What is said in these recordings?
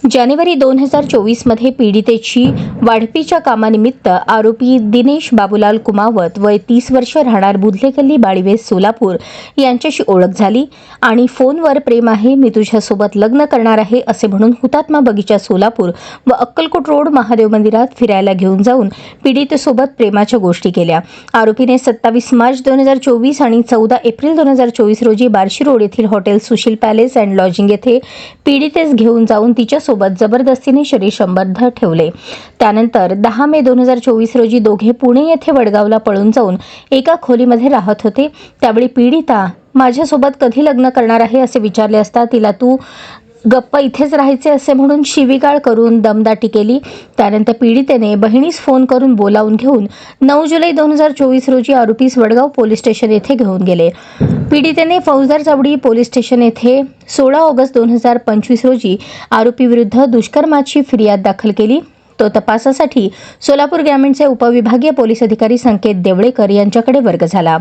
जानेवारी 2024 मध्ये पीडितेची वाढपीच्या कामानिमित्त आरोपी दिनेश बाबूलाल कुमावत वय 30 वर्ष राहणार बुधले गल्ली बाळीवेस सोलापूर यांच्याशी ओळख झाली आणि फोनवर प्रेम आहे, मी तुझ्यासोबत लग्न करणार आहे असे म्हणून हुतात्मा बगीचा सोलापूर व अक्कलकोट रोड महादेव मंदिरात फिरायला घेऊन जाऊन पीडितेसोबत प्रेमाच्या गोष्टी केल्या। आरोपीने 27 मार्च 2024 आणि 14 एप्रिल 2024 रोजी बार्शी रोड येथील hotel Sushil palace and lodging येथे पीडितेस घेऊन जाऊन तिच्या सोबत जबरदस्तीने शरीर संबंध ठेवले। त्यानंतर 10 मे 2024 रोजी दोघे पुणे येथे वडगावला पळून जाऊन एका खोलीमध्ये राहत होते। त्यावेळी पीडिता माझ्यासोबत कधी लग्न करणार आहे असे विचारले असता तिला तू गप्प इथेच राहायचे असे म्हणून शिवीगाळ करून दमदाटी केली। त्यानंतर पीडितेने बहिणीस फोन करून बोलावून घेऊन 9 जुलै 2024 रोजी आरोपीस वडगाव पोलीस स्टेशन येथे घेऊन गेले। पीडितेने फौजदार चावडी पोलीस स्टेशन येथे 16 ऑगस्ट 2025 रोजी आरोपीविरुद्ध दुष्कर्माची फिर्याद दाखल केली। तो तपासासाठी सोलापूर ग्रामीणचे उपविभागीय पोलीस अधिकारी संकेत देवळेकर यांच्याकडे वर्ग झाला।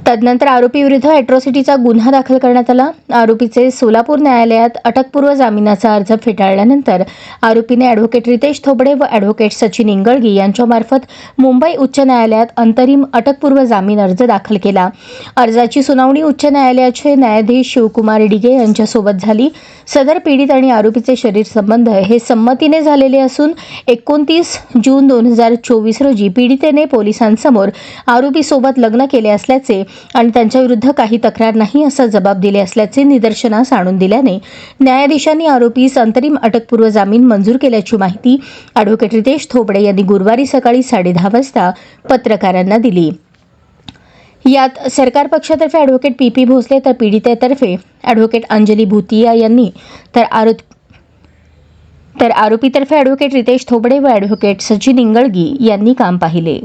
तदनंतर आरोपीविरुद्ध अॅट्रॉसिटीचा गुन्हा दाखल करण्यात आला। आरोपीचे सोलापूर न्यायालयात अटकपूर्व जामिनाचा अर्ज फेटाळल्यानंतर आरोपीने ॲडव्होकेट रितेश थोबडे व ॲडव्होकेट सचिन इंगळगी यांच्यामार्फत मुंबई उच्च न्यायालयात अंतरिम अटकपूर्व जामीन अर्ज दाखल केला। अर्जाची सुनावणी उच्च न्यायालयाचे न्यायाधीश शिवकुमार डिगे यांच्यासोबत झाली। सदर पीडित आणि आरोपीचे शरीर संबंध हे संमतीने झालेले असून 29 जून 2024 रोजी पीडितेने पोलिसांसमोर आरोपीसोबत लग्न केले असल्याचे आणि त्यांच्याविरुद्ध काही तक्रार नाही असा जबाब दिले असल्याचे निदर्शनास आणून दिल्याने न्यायाधीशांनी आरोपीस अंतरिम अटकपूर्व जामीन मंजूर केल्याची माहिती ॲडव्होकेट रितेश थोबडे यांनी गुरुवारी सकाळी 10:30 वाजता पत्रकारांना दिली। यात सरकार पक्षातर्फे ॲडव्होकेट पी भोसले तर पीडितेतर्फे ॲडव्होकेट अंजली भुतिया यांनी तर आरोपीतर्फे ॲडव्होकेट रितेश थोबडे व ॲडव्होकेट सचिन इंगळगी यांनी काम पाहिले।